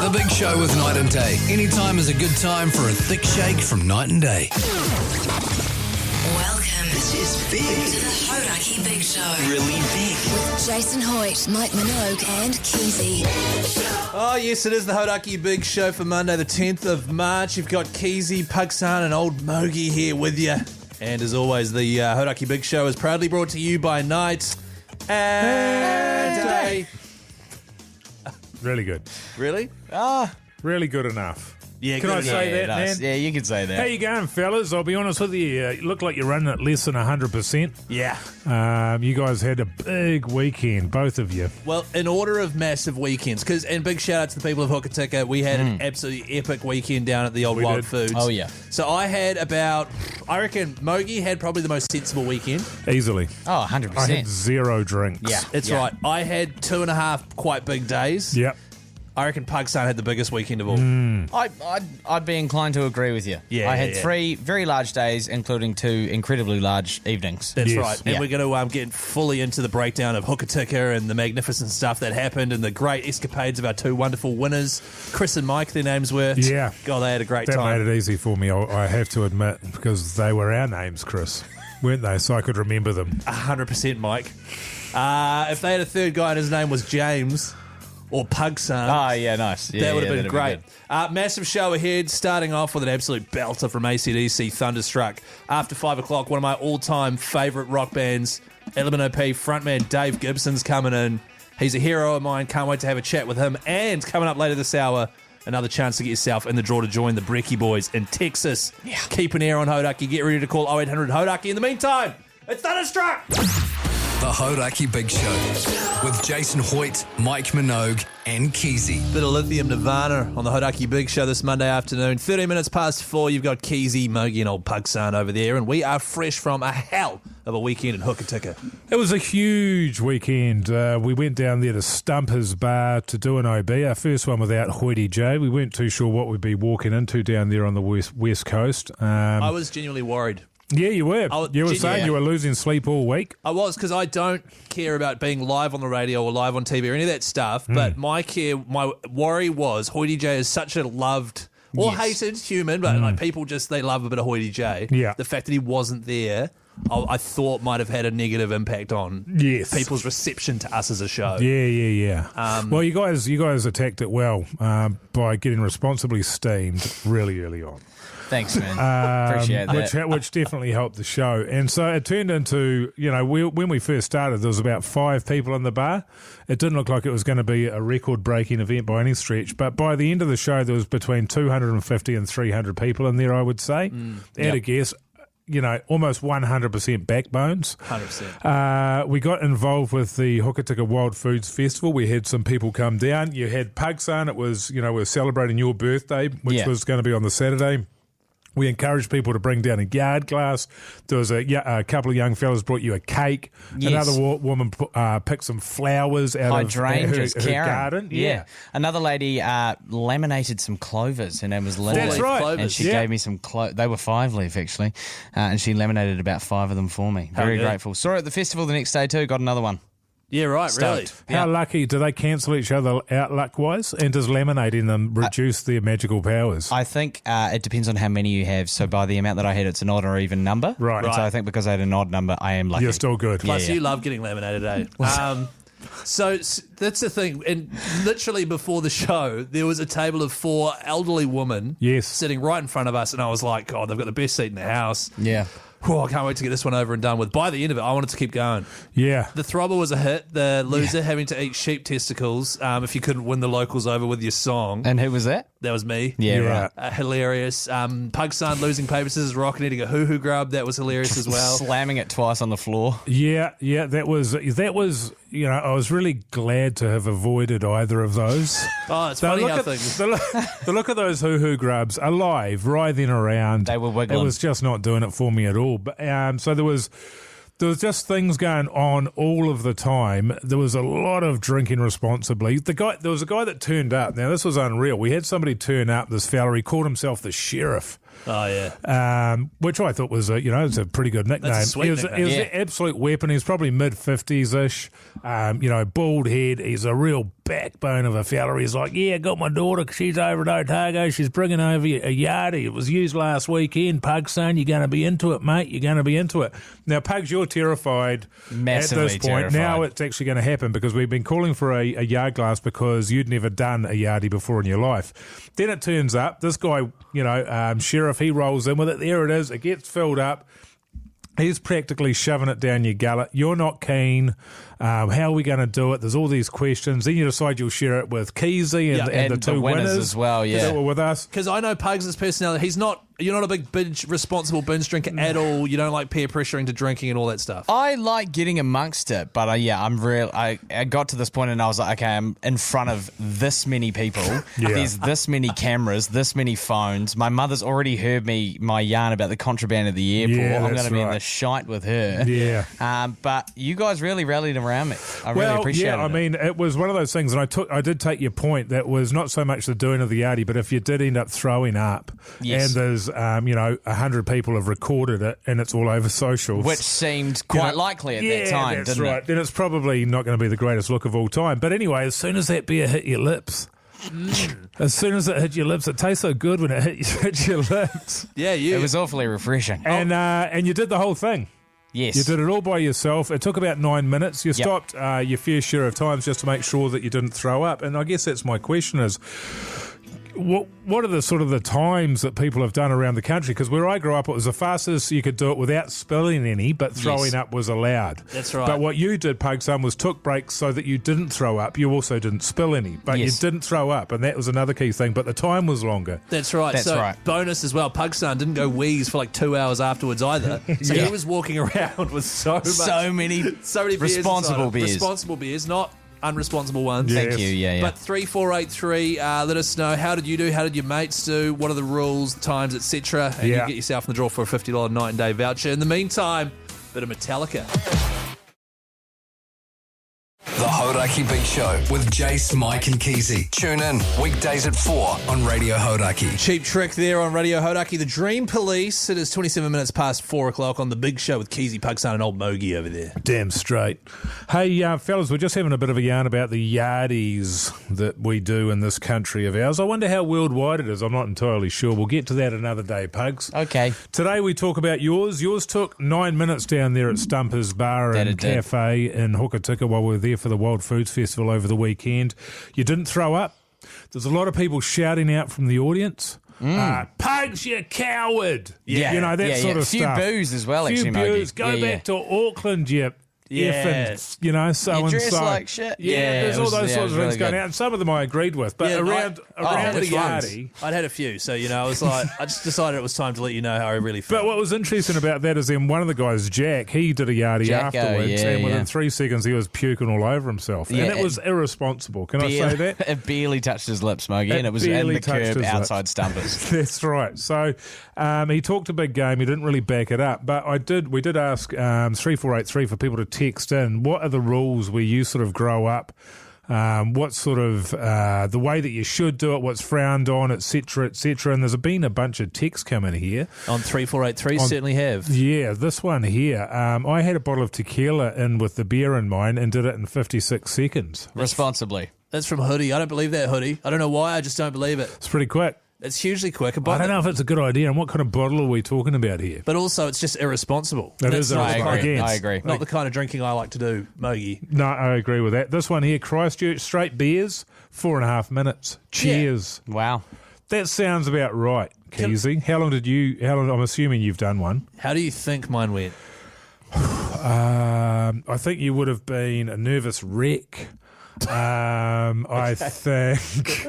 The Big Show with Night and Day. Anytime is a good time for a thick shake from Night and Day. Welcome. This is big. To the Hauraki Big Show. Really big. With Jason Hoyte, Minogue and Keyzie. Oh, yes, it is the Hauraki Big Show for Monday, the 10th of March. You've got Keyzie, Pugs and old Mogey here with you. And as always, the Hauraki Big Show is proudly brought to you by Night and Day. Really good. Really? Really good enough. Yeah, Can I say that, man? Yeah, you can say that. How you going, fellas? I'll be honest with you. You look like you're running at less than 100%. Yeah. You guys had a big weekend, both of you. Well, in order of massive weekends, and big shout out to the people of Hokitika, we had an absolutely epic weekend down at the old We Wild did. Foods. Oh, yeah. So I reckon Mogey had probably the most sensible weekend. Easily. Oh, 100%. I had 0 drinks. Yeah. That's right. I had 2.5 quite big days. Yep. I reckon Pugs had the biggest weekend of all. I'd be inclined to agree with you. Yeah, I had yeah. 3 very large days, including 2 incredibly large evenings. That's Yes. right. And Yeah. we're going to get fully into the breakdown of Hokitika and the magnificent stuff that happened and the great escapades of our 2 wonderful winners, Chris and Mike, their names were. Yeah. God, they had a great That time. made it easy for me, I have to admit, because they were our names, Chris, weren't they? So I could remember them. 100%, Mike. If they had a third guy and his name was James or Pugson, Oh, yeah, nice. Yeah, that would have been that'd great. good. Massive show ahead, starting off with an absolute belter from AC/DC, Thunderstruck. After 5 o'clock, one of my all-time favourite rock bands, Elemeno frontman Dave Gibson's coming in. He's a hero of mine. Can't wait to have a chat with him. And coming up later this hour, another chance to get yourself in the draw to join the Brekkie Boys in Texas. Yeah. Keep an ear on Hauraki. Get ready to call 0800 Hauraki. In the meantime, it's Thunderstruck! The Hauraki Big Show with Jason Hoyte, Mike Minogue and Keyzie. Bit of lithium nirvana on the Hauraki Big Show this Monday afternoon. 13 minutes past 4, you've got Keyzie, Mogey and old Pugsan over there, and we are fresh from a hell of a weekend in Hokitika. It was a huge weekend. We went down there to Stumpers Bar to do an OB, our first one without Hoytie J. We weren't too sure what we'd be walking into down there on the west coast. I was genuinely worried. Yeah, you were. You were saying genuinely. you were losing sleep all week. I was, because I don't care about being live on the radio or live on TV or any of that stuff, but my worry was Hoytie J is such a loved or hated human, but like people they love a bit of Hoytie J. Yeah. The fact that he wasn't there, I thought might have had a negative impact on people's reception to us as a show. Yeah. Well, you guys attacked it well by getting responsibly steamed really early on. Thanks, man. Appreciate that. Which definitely helped the show. And so it turned into, when we first started, there was about 5 people in the bar. It didn't look like it was going to be a record-breaking event by any stretch. But by the end of the show, there was between 250 and 300 people in there, I would say. At a guess. Almost 100% backbones. 100%. We got involved with the Hokitika Wild Foods Festival. We had some people come down. You had Pugsan. It was, we were celebrating your birthday, which was going to be on the Saturday. We encouraged people to bring down a yard glass. There was a couple of young fellas brought you a cake. Yes. Another woman picked some flowers out of her garden. Yeah. Another lady laminated some clovers. Her name was Linda. That's right. Clovers. And she gave me some They were 5-leaf, actually. And she laminated about 5 of them for me. Very grateful. Saw her at the festival the next day, too. Got another one. Yeah, right, really. Stoked. How lucky, do they cancel each other out luck-wise? And does laminating them reduce their magical powers? I think it depends on how many you have. So by the amount that I had, it's an odd or even number. Right. And so I think because I had an odd number, I am lucky. You're still good. Plus, Yeah. you love getting laminated, eh? So that's the thing. And literally before the show, there was a table of 4 elderly women sitting right in front of us. And I was like, God, they've got the best seat in the house. Yeah. I can't wait to get this one over and done with. By the end of it, I wanted to keep going. Yeah. The throbber was a hit. The loser having to eat sheep testicles if you couldn't win the locals over with your song. And who was that? That was me. Yeah. Right. Hilarious. Pugsan losing paper scissors, rock and eating a hoo-hoo grub. That was hilarious as well. Slamming it twice on the floor. Yeah, that was. I was really glad to have avoided either of those. Oh, it's funny how things. The look of those hoo-hoo grubs alive, writhing around. They were wiggling. It was just not doing it for me at all. But so there was just things going on all of the time. There was a lot of drinking responsibly. There was a guy that turned up. Now this was unreal. We had somebody turn up. This fella, he called himself the sheriff. Oh, yeah. Which I thought was it's a pretty good nickname. That's a sweet nickname. He was an absolute weapon. He's probably mid-50s-ish, bald head. He's a real backbone of a fella. He's like, yeah, got my daughter. She's over at Otago. She's bringing over a Yardie. It was used last weekend. Pugs, son, you're going to be into it, mate. You're going to be into it. Now, Pugs, you're terrified Massively at this point. terrified. Now it's actually going to happen because we've been calling for a yard glass because you'd never done a Yardie before in your life. Then it turns up, this guy, Sheriff, he rolls in with it. There it is. It gets filled up. He's practically shoving it down your gullet. You're not keen. How are we going to do it? There's all these questions. Then you decide you'll share it with Keyzie and the two winners as well, yeah. that were with us. Because I know Pugs' personality. You're not a big responsible binge drinker at all. You don't like peer pressuring to drinking and all that stuff. I like getting amongst it, but I got to this point and I was like, okay, I'm in front of this many people. There's this many cameras, this many phones. My mother's already heard my yarn about the contraband at the airport. Yeah, I'm going that's to be in right. the shite with her. Yeah. But you guys really rallied around me. I really appreciate it. I mean, it was one of those things, and I did take your point. That was not so much the doing of the Yardie, but if you did end up throwing up, Yes. and there's 100 people have recorded it, and it's all over socials, Which seemed quite likely at that time, that's didn't right. it? Then it's probably not going to be the greatest look of all time. But anyway, as soon as that beer hit your lips. As soon as it hit your lips, it tastes so good when it hit your lips. Yeah, It was awfully refreshing. And you did the whole thing. Yes. You did it all by yourself. It took about 9 minutes. You stopped your fair share of times just to make sure that you didn't throw up. And I guess that's my question is, what are the sort of the times that people have done around the country? Because where I grew up, it was the fastest you could do it without spilling any, but throwing up was allowed. That's right. But what you did, Pug Son, was took breaks so that you didn't throw up. You also didn't spill any, but you didn't throw up, and that was another key thing. But the time was longer. That's right. That's right. Bonus as well. Pug Son didn't go wheeze for like 2 hours afterwards either. So he was walking around with so many beers responsible beers. Responsible beers, not unresponsible ones. Yeah. Thank you. Yeah. But 3483, let us know, how did you do? How did your mates do? What are the rules, times, etc.? And you get yourself in the draw for a $50 night and day voucher. In the meantime, bit of Metallica. The Hauraki Big Show with Jace, Mike and Keyzie. Tune in weekdays at 4 on Radio Hauraki. Cheap Trick there on Radio Hauraki. The Dream Police. It is 27 minutes past 4 o'clock on the Big Show with Keyzie, Pugs and old Mogey over there. Damn straight. Hey, fellas, we're just having a bit of a yarn about the Yardies that we do in this country of ours. I wonder how worldwide it is. I'm not entirely sure. We'll get to that another day, Pugs. Okay. Today we talk about yours. Yours took 9 minutes down there at Stumpers Bar and Cafe in Hokitika while we were there for the Wild Foods Festival over the weekend. You didn't throw up. There's a lot of people shouting out from the audience. Pugs, you coward! Yeah. That sort of few stuff. boos as well, Few actually, boos. Mogey. Go back to Auckland, you effing, so You and so. dress like shit. There's all those sorts of things going out, and some of them I agreed with. But around the which ones? Yardie. I'd had a few, so I was like, I just decided it was time to let you know how I really felt. But what was interesting about that is then one of the guys, Jack, he did a Yardie afterwards, and within 3 seconds he was puking all over himself. Yeah, and it was irresponsible. Can I say that? It barely touched his lips, Mogey, and it was in the curb outside Stumpers. That's right. So he talked a big game. He didn't really back it up. But we did ask 3483 for people to text in. What are the rules where you sort of grow up? What sort of the way that you should do it, what's frowned on, etc., etc. And there's been a bunch of texts coming here. On 3483, certainly have. Yeah, this one here. I had a bottle of tequila in with the beer in mine and did it in 56 seconds. Responsibly. That's from Hoodie. I don't believe that, Hoodie. I don't know why, I just don't believe it. It's pretty quick. It's hugely quick. I don't know if it's a good idea, and what kind of bottle are we talking about here? But also, it's just irresponsible. It is irresponsible. I agree. Not the kind of drinking I like to do, Mogey. No, I agree with that. This one here, Christchurch, straight beers, 4.5 minutes. Cheers. Yeah. Wow. That sounds about right, Keyzie. How long? I'm assuming you've done one. How do you think mine went? I think you would have been a nervous wreck. I think.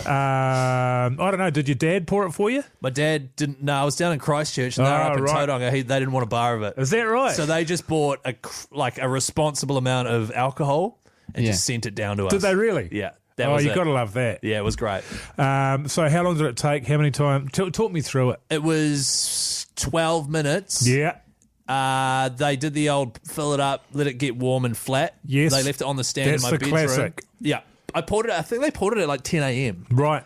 I don't know. Did your dad pour it for you? My dad didn't. No, I was down in Christchurch and they were up in Tauranga. They didn't want a bar of it. Is that right? So they just bought a responsible amount of alcohol and just sent it down to us. Did they really? Yeah. You've got to love that. Yeah, it was great. So how long did it take? How many times? Talk me through it. It was 12 minutes. Yeah. They did the old fill it up, let it get warm and flat. Yes. They left it on the stand That's in my the bedroom. classic. Yeah. I think they poured it at like 10 a.m. Right.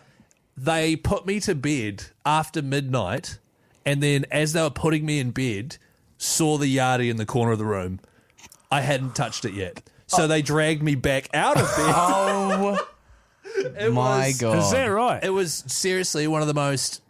they put me to bed after midnight, and then as they were putting me in bed, saw the Yardie in the corner of the room. I hadn't touched it yet. So they dragged me back out of bed. Oh, my God. Is that right? It was seriously one of the most,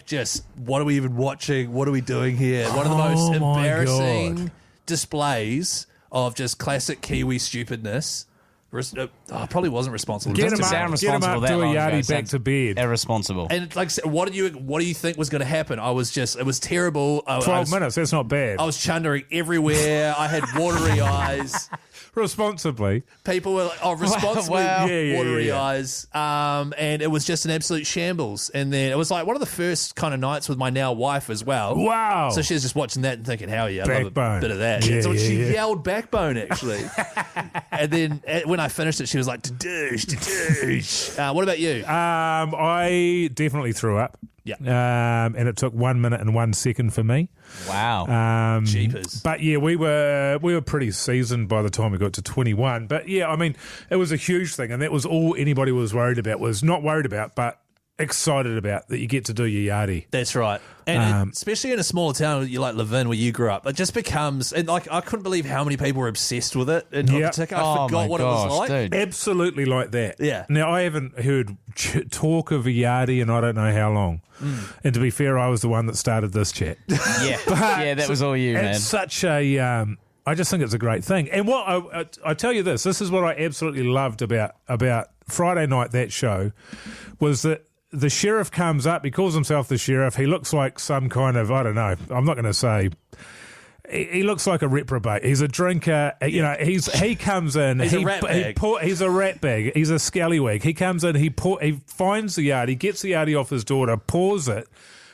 just, what are we even watching? What are we doing here? One of the most Oh, my embarrassing God. displays of just classic Kiwi stupidness. I probably wasn't responsible. Get him Doesn't sound up, do a responsible that long ago. Yardie back Sounds to bed. Irresponsible. And like, what do you think was going to happen? It was terrible. 12 minutes, that's not bad. I was chundering everywhere. I had watery eyes. Responsibly. People were like, responsibly Wow. watery eyes. And it was just an absolute shambles. And then it was like one of the first kind of nights with my now wife as well. Wow. So she was just watching that and thinking, hell yeah, I love a Backbone. bit of that. Yeah, so yeah, she yeah. yelled backbone, actually. And then when I finished it, she was like, "Dadoosh, dadoosh." What about you? I definitely threw up. Yeah. And it took 1 minute and 1 second for me. Wow. Jeepers. But yeah, we were pretty seasoned by the time we got to 21. But yeah, I mean, it was a huge thing, and that was all anybody was worried about. Was not worried about, but excited about that you get to do your Yardie. That's right. And especially in a smaller town you live in where you grew up, it just becomes, and I couldn't believe how many people were obsessed with it. And Yep. I forgot what it was like. Dude. Absolutely like that. Yeah. Now, I haven't heard talk of a Yardie in I don't know how long. And to be fair, I was the one that started this chat. Yeah. Yeah, that was all you, man. It's such a... I just think it's a great thing. And what I tell you this is what I absolutely loved about Friday night, that show, was that the sheriff comes up, he calls himself the sheriff, he looks like some kind of, I don't know, I'm not going to say, he looks like a reprobate. He's a drinker, he comes in, He's a rat bag. He's a rat bag, he's a scallywag. He comes in, he finds the Yardie, he gets the Yardie off his daughter, pours it,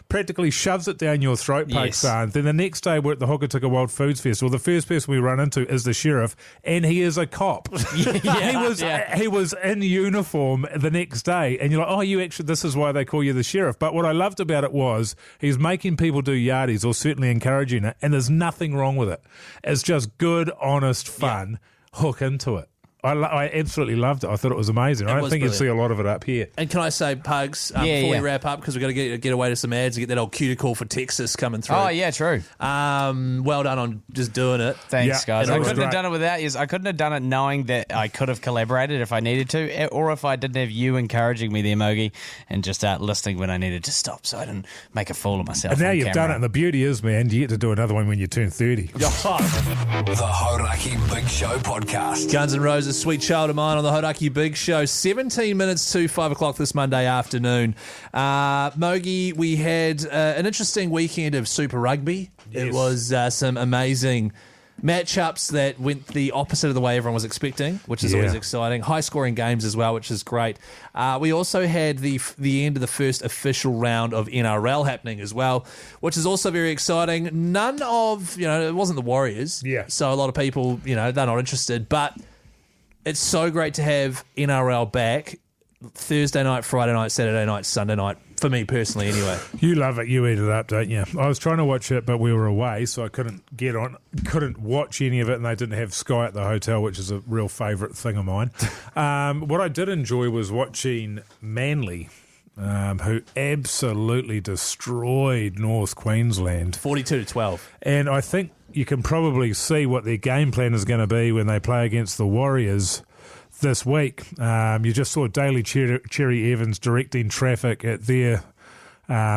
practically shoves it down your throat, Pakistan. Then the next day we're at the Hokitika Wild Foods Festival. The first person we run into is the sheriff, and he is a cop. He was in uniform the next day, and you're like, oh, this is why they call you the sheriff. But what I loved about it was he's making people do Yardies, or certainly encouraging it, and there's nothing wrong with it. It's just good, honest fun. Hook into it. I absolutely loved it. I thought it was amazing. I don't think you'd see a lot of it up here. And can I say, Pugs, before we wrap up, because we've got to get away to some ads and get that old cuticle for Texas coming through. Oh, yeah, true. Well done on just doing it. Thanks, guys. I was couldn't have great. done it without you. I couldn't have done it knowing that I could have collaborated if I needed to, or if I didn't have you encouraging me there, Mogey, and just listening when I needed to stop so I didn't make a fool of myself. And now on you've camera. done it, and the beauty is, man, you get to do another one when you turn 30. The Hauraki Big Show podcast. Guns N' Roses, Sweet Child of Mine on the Hauraki Big Show. 17 minutes to 5 o'clock this Monday afternoon. Mogey, we had an interesting weekend of Super Rugby. Yes. It was some amazing matchups that went the opposite of the way everyone was expecting, which is always exciting. High-scoring games as well, which is great. We also had the end of the first official round of NRL happening as well, which is also very exciting. None of, it wasn't the Warriors. Yeah. So a lot of people, they're not interested. But it's so great to have NRL back Thursday night, Friday night, Saturday night, Sunday night, for me personally anyway. You love it. You eat it up, don't you? I was trying to watch it, but we were away, so I couldn't watch any of it, and they didn't have Sky at the hotel, which is a real favourite thing of mine. What I did enjoy was watching Manly, who absolutely destroyed North Queensland. 42-12. And I think you can probably see what their game plan is going to be when they play against the Warriors this week. You just saw Daly Cherry Evans directing traffic at their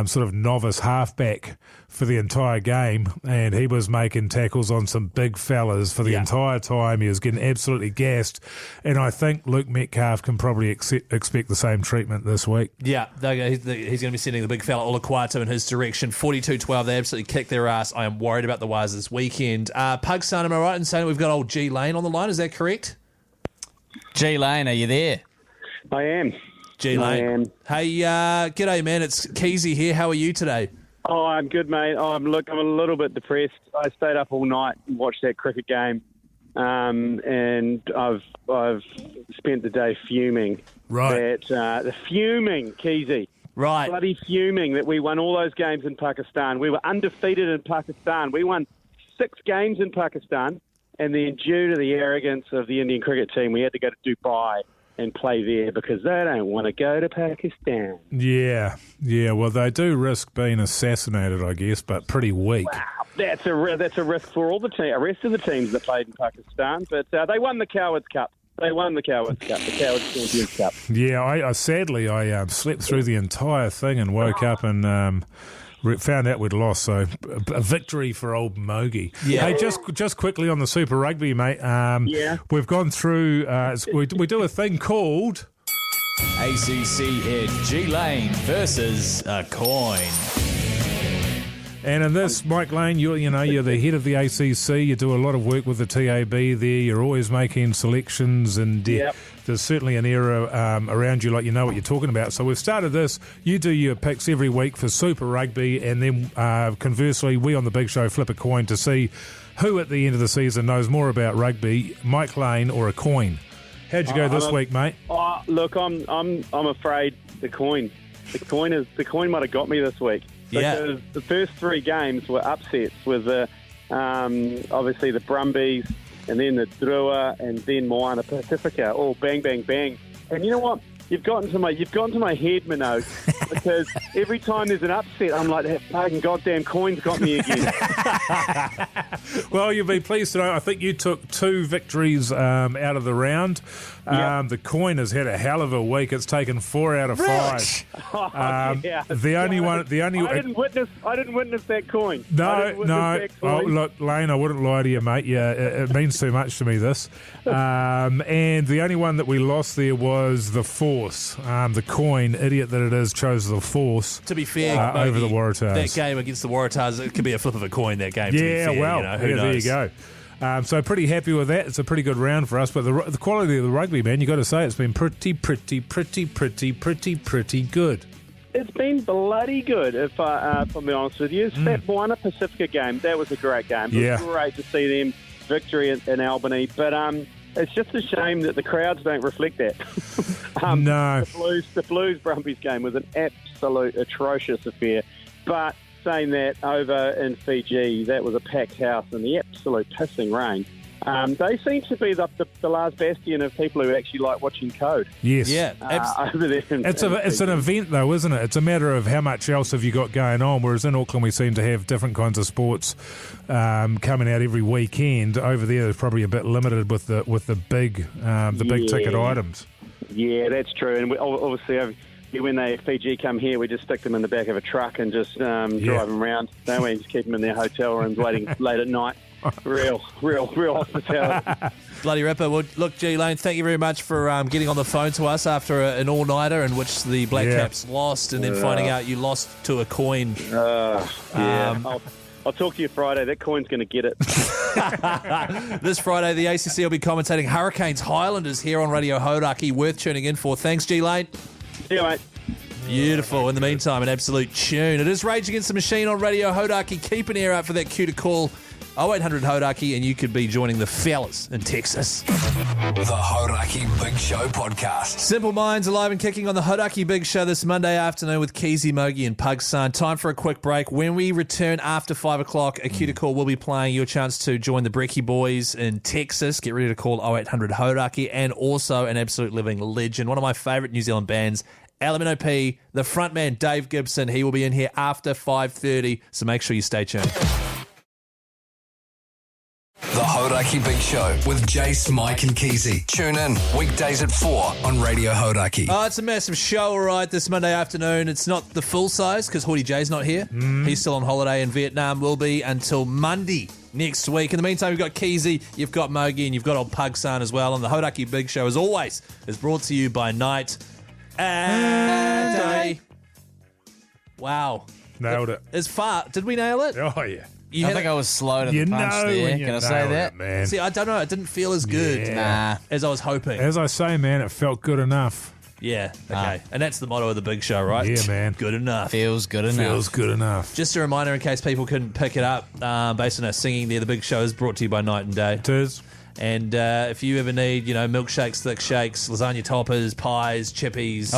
sort of novice halfback for the entire game, and he was making tackles on some big fellas for the entire time. He was getting absolutely gassed, and I think Luke Metcalf can probably expect the same treatment this week. Yeah, he's going to be sending the big fella Olaquato in his direction. 42-12, they absolutely kicked their ass. I am worried about the Wires this weekend. Pug's son, am I right in saying we've got old G Lane on the line? Is that correct? G Lane, are you there? I am. G Lane. I am. Hey, g'day, man. It's Keyzie here. How are you today? Oh, I'm good, mate. I'm a little bit depressed. I stayed up all night and watched that cricket game, and I've spent the day fuming. Right. The fuming, Keyzie. Right. Bloody fuming that we won all those games in Pakistan. We were undefeated in Pakistan. We won 6 games in Pakistan, and then due to the arrogance of the Indian cricket team, we had to go to Dubai and play there because they don't want to go to Pakistan. Yeah. Well, they do risk being assassinated, I guess, but pretty weak. Wow, that's a risk for all the rest of the teams that played in Pakistan. But they won the Cowards Cup. The Cowards Champions Cup. Yeah, I sadly slept through the entire thing and woke up and found out we'd lost. So a victory for old Mogey. Yeah. Hey, just quickly on the Super Rugby, mate. We've gone through. We do a thing called ACC head G Lane versus a coin. And in this, Mike Lane, you're the head of the ACC. You do a lot of work with the TAB there. You're always making selections, and there's certainly an era around you, like you know what you're talking about. So we've started this. You do your picks every week for Super Rugby, and then conversely, we on the Big Show flip a coin to see who at the end of the season knows more about rugby, Mike Lane or a coin. How'd you go this week, mate? Look, I'm afraid the coin. The coin might have got me this week. Because the first three games were upsets with obviously the Brumbies and then the Drua and then Moana Pacifica, all bang, bang, bang. And you know what? You've gotten to my head, Minogue, because every time there's an upset, I'm like, that fucking goddamn coin's got me again. Well, you'll be pleased to know, I think you took 2 victories out of the round. The coin has had a hell of a week. It's taken 4 out of 5. The only one. I didn't witness that coin. No. Oh, look, Lane, I wouldn't lie to you, mate. Yeah, it means too much to me, this. And the only one that we lost there was the Force. The coin, idiot that it is, chose the Force. To be fair, over the Waratahs. That game against the Waratahs, it could be a flip of a coin. That game. Yeah, to be fair, well, who knows? There you go. So pretty happy with that. It's a pretty good round for us. But the quality of the rugby, man, you got to say, it's been pretty good. It's been bloody good, if I'm being honest with you. That Moana Pacifica game, that was a great game. It was great to see them victory in Albany. But it's just a shame that the crowds don't reflect that. No. The Blues Brumbies game was an absolute atrocious affair. But saying that, over in Fiji, that was a packed house in the absolute pissing rain. They seem to be the last bastion of people who actually like watching code. Yes. Yeah. Over there. It's an event, though, isn't it? It's a matter of how much else have you got going on, whereas in Auckland we seem to have different kinds of sports coming out every weekend. Over there, it's probably a bit limited with the big ticket items. Yeah, that's true. And obviously, when Fiji come here, we just stick them in the back of a truck and just drive them around. Don't we? Just keep them in their hotel rooms waiting late at night. Real hospitality. Bloody ripper. Well, look, G Lane, thank you very much for getting on the phone to us after an all-nighter in which the Black Caps lost, and then finding out you lost to a coin. I'll talk to you Friday. That coin's going to get it. This Friday, the ACC will be commentating Hurricanes Highlanders here on Radio Hauraki. Worth tuning in for. Thanks, G Lane. See you, mate. Beautiful. In the meantime, an absolute tune. It is Rage Against the Machine on Radio Hauraki. Keep an ear out for that cue to call 0800 Hauraki, and you could be joining the fellas in Texas. The Hauraki Big Show podcast. Simple Minds alive and kicking on the Hauraki Big Show this Monday afternoon with Keyzie, Mogey and Pugs. Time for a quick break. When we return after 5 o'clock, a cue to call will be playing your chance to join the Brekkie Boys in Texas. Get ready to call 0800 Hauraki, and also an absolute living legend, one of my favourite New Zealand bands, Elemeno P, the frontman Dave Gibson. He will be in here after 5:30, so make sure you stay tuned. The Hauraki Big Show with Jace, Mike and Keyzie. Tune in weekdays at 4 on Radio Hauraki. Oh, it's a massive show, all right, this Monday afternoon. It's not the full size because Hoytie J's not here. He's still on holiday in Vietnam. Will be until Monday next week. In the meantime, you've got Keyzie, you've got Mogey, and you've got old Pugsan as well. And the Hauraki Big Show, as always, is brought to you by Night and Day. Wow. Nailed it. It's far. Did we nail it? Oh, yeah. I think I was slow to the punch there. Can I say that? Man. See, I don't know. It didn't feel as good as I was hoping. As I say, man, it felt good enough. Yeah, okay. And that's the motto of the Big Show, right? Yeah, man. Good enough. Feels good enough. Feels good enough. Just a reminder in case people couldn't pick it up, based on our singing there, the Big Show is brought to you by Night and Day. It is. And if you ever need, milkshakes, thick shakes, lasagna toppers, pies, chippies,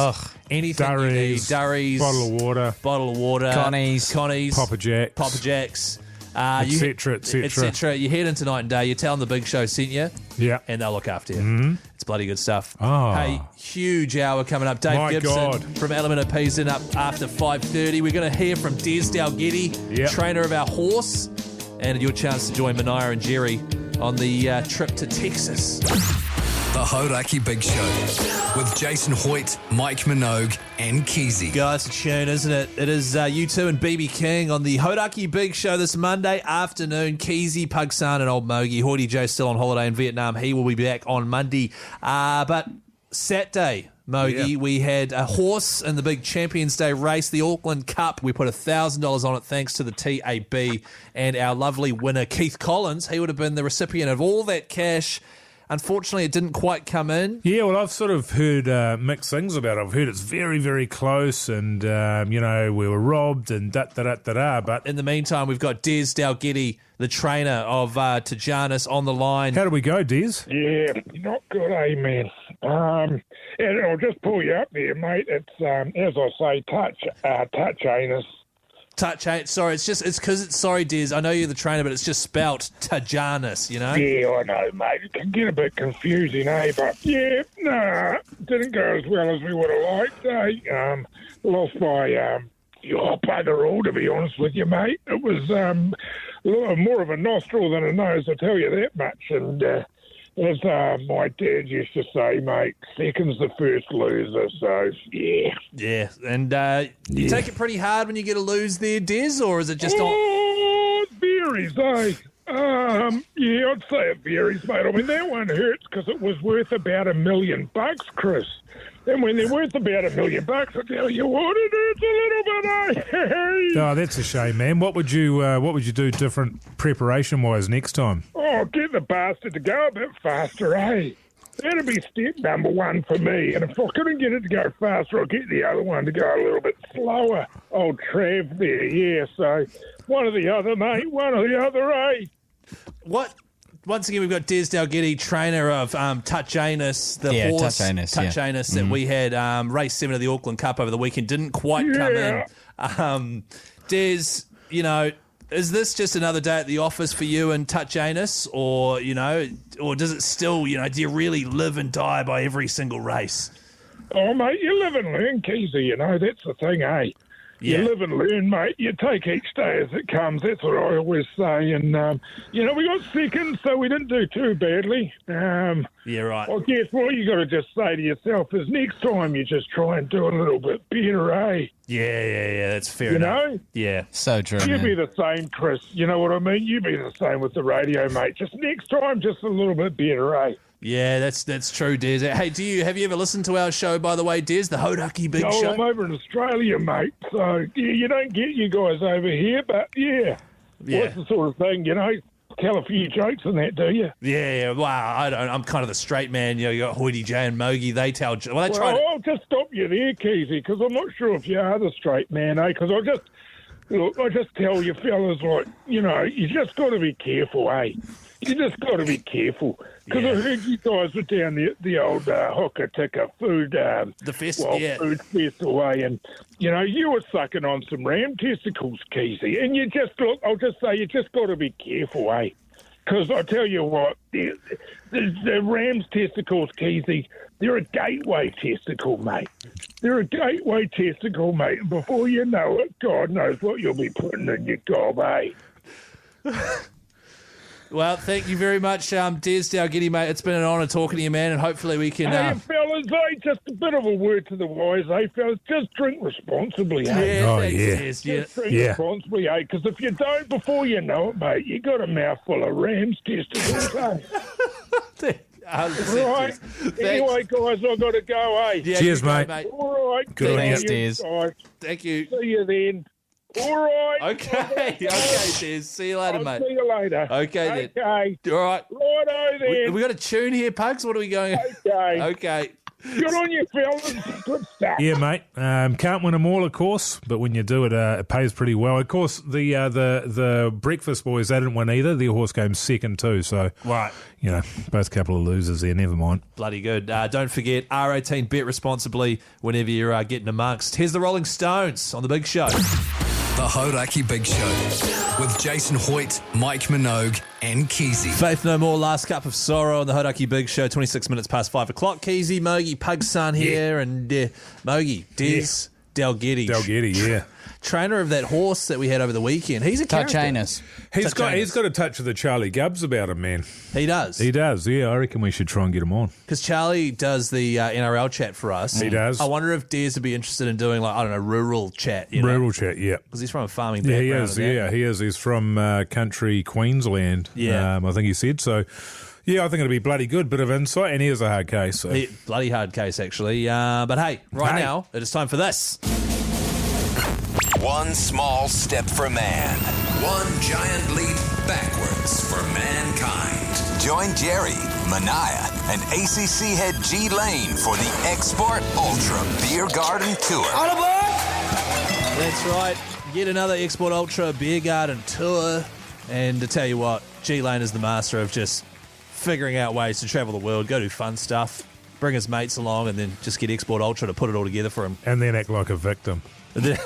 anything you need, durries, bottle of water, Connies, Papa Jacks, etc. You head into Night and Day, you tell them the Big Show sent you, yeah, and they'll look after you. It's bloody good stuff. Oh. Hey, huge hour coming up. Dave My Gibson God. from Elemeno P's in up after 5:30. We're going to hear from Des Dalgety, trainer of our horse, and your chance to join Mania and Jerry on the trip to Texas. The Hauraki Big Show with Jason Hoyte, Mike Minogue, and Keyzie. Guys, it's a tune, isn't it? It is U2 and BB King on the Hauraki Big Show this Monday afternoon. Keyzie, Pugsan, and old Mogey. Hoyte J still on holiday in Vietnam. He will be back on Monday. But Saturday, Mogey, we had a horse in the big Champions Day race, the Auckland Cup. We put $1,000 on it thanks to the TAB and our lovely winner, Keith Collins. He would have been the recipient of all that cash. Unfortunately, it didn't quite come in. Yeah, well, I've sort of heard mixed things about it. I've heard it's very, very close and, we were robbed and da-da-da-da-da. But in the meantime, we've got Des Dalgety, the trainer of Tajanis, on the line. How do we go, Des? Yeah, not good, man. And I'll just pull you up there, mate. It's, as I say, touch anus. Sorry, it's because it's sorry, Des. I know you're the trainer, but it's just spelt Tajanis, you know? Yeah, I know, mate. It can get a bit confusing, But yeah, didn't go as well as we would have liked, Lost by bugger all, to be honest with you, mate. It was more of a nostril than a nose, I tell you that much. And as my dad used to say, mate, second's the first loser, so yeah. Yeah, and you take it pretty hard when you get a lose there, Des, or is it just it varies, yeah, I'd say it varies, mate. I mean, that one hurts because it was worth about $1 million, Chris. And when they're worth about $1 million, I tell you what, it hurts a little bit, Oh, that's a shame, man. What would you do different preparation-wise next time? Oh, get the bastard to go a bit faster, That'd be step number one for me. And if I couldn't get it to go faster, I'll get the other one to go a little bit slower. Old Trav there, yeah. So one or the other, mate. One or the other, What? Once again, we've got Des Dalgety, trainer of Touch Anus, the horse Touch Anus that we had race 7 of the Auckland Cup over the weekend. Didn't quite come in. Des, is this just another day at the office for you and Touch Anus, or does it still, do you really live and die by every single race? Oh, mate, you live and learn, Keyzie, that's the thing, Yeah. You live and learn, mate. You take each day as it comes. That's what I always say. And, we got second, so we didn't do too badly. Yeah, right. I guess what you got to just say to yourself is next time you just try and do a little bit better, Yeah, that's fair enough. Yeah. So true. You be the same, Chris. You know what I mean? You be the same with the radio, mate. Just next time, just a little bit better, Yeah, that's true, Des. Hey, have you ever listened to our show, by the way, Des, the Hauraki Big Show? I'm over in Australia, mate. So, you don't get you guys over here, but, What's the sort of thing, tell a few jokes and that, do you? Yeah. Wow, I don't. I'm kind of the straight man. You got Hoyte J and Mogey. They tell. Well, I'll just stop you there, Keyzie, because I'm not sure if you are the straight man, Because I just tell you fellas, you just got to be careful, You just got to be careful. Because I heard you guys were down the old Hoka-Tika food, the festival, food festival, and, you were sucking on some ram testicles, Keyzie, and I'll just say, you just got to be careful, Because I tell you what, the ram's testicles, Keyzie, they're a gateway testicle, mate. They're a gateway testicle, mate. And before you know it, God knows what you'll be putting in your gob, Well, thank you very much, Des Dalgety, mate. It's been an honour talking to you, man, and hopefully we can... Hey, fellas, just a bit of a word to the wise, fellas? Just drink responsibly, Yeah, Just drink responsibly, Because if you don't, before you know it, mate, you got a mouthful of ram's testicles, Right. Anyway, guys, I've got to go, Yeah, cheers, mate. All right. Good on you. Des. Thank you. See you then. All right. Okay, Des. See you later, mate. See you later. Okay, then. Okay. All right. Righto then. We got a tune here, Pugs. What are we going? Okay. Okay. Good on you, fellas. Good stuff. Yeah, mate. Can't win them all, of course, but when you do it, it pays pretty well. Of course, the Breakfast Boys, they didn't win either. Their horse came second too, so Right. Both couple of losers there. Never mind. Bloody good. Don't forget, R18, bet responsibly whenever you're getting amongst. Here's the Rolling Stones on the Big Show. The Hauraki Big Show with Jason Hoyte, Mike Minogue and Keyzie. Faith No More, Last Cup of Sorrow on the Hauraki Big Show, 26 minutes past 5 o'clock. Keyzie, Mogey, Pugs son here, and Mogey, Des Dalgetty. Yeah. Trainer of that horse that we had over the weekend. He's a character. Touch-anus. He's got a touch of the Charlie Gubbs about him, man. He does. Yeah. I reckon we should try and get him on. Because Charlie does the NRL chat for us. He does. I wonder if Des would be interested in doing, rural chat. Rural chat, yeah. Because he's from a farming background. He is. He's from country Queensland, I think he said. So, yeah, I think it'll be bloody good. Bit of insight, and he is a hard case. So. Bloody hard case, actually. But hey, now, it is time for this. One small step for man, one giant leap backwards for mankind. Join Jerry, Mania, and ACC head G Lane for the Export Ultra Beer Garden Tour. That's right. Yet another Export Ultra Beer Garden Tour. And to tell you what, G Lane is the master of just figuring out ways to travel the world, go do fun stuff, bring his mates along, and then just get Export Ultra to put it all together for him. And then act like a victim. And then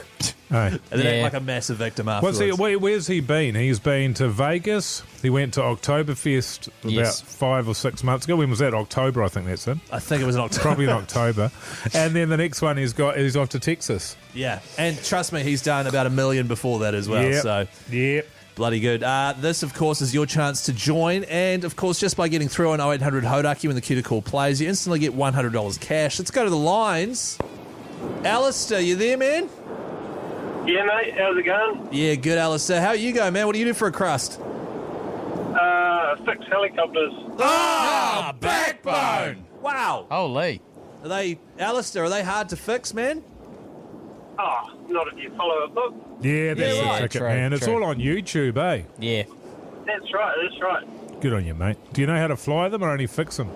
act like a massive victim afterwards. Where's he been? He's been to Vegas. He went to Oktoberfest about 5 or 6 months ago. When was that? October, I think that's it. I think it was in October. Probably in October. And then the next one he's off to Texas. Yeah, and trust me, he's done about 1 million before that as well. Yep. So yep. Bloody good. This, of course, is your chance to join. And, of course, just by getting through on 0800 Hauraki when the cue to call plays, you instantly get $100 cash. Let's go to the lines. Alistair, you there, man? Yeah, mate. How's it going? Yeah, good, Alistair. How you go, man? What do you do for a crust? Fix helicopters. Backbone! Wow. Holy. Alistair, are they hard to fix, man? Oh, not if you follow a book. Yeah, that's the ticket, true, man. It's all on YouTube, eh? Yeah. That's right. Good on you, mate. Do you know how to fly them or only fix them?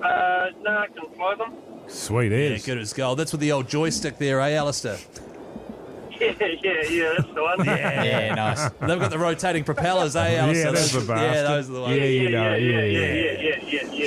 No, I can fly them. Sweet Yeah, as. good as gold. That's with the old joystick there, eh, Alistair? Yeah, that's the one. Yeah, nice. They've got the rotating propellers, eh, Alistair? Yeah, that's the bastard. Yeah, those are the ones. Yeah.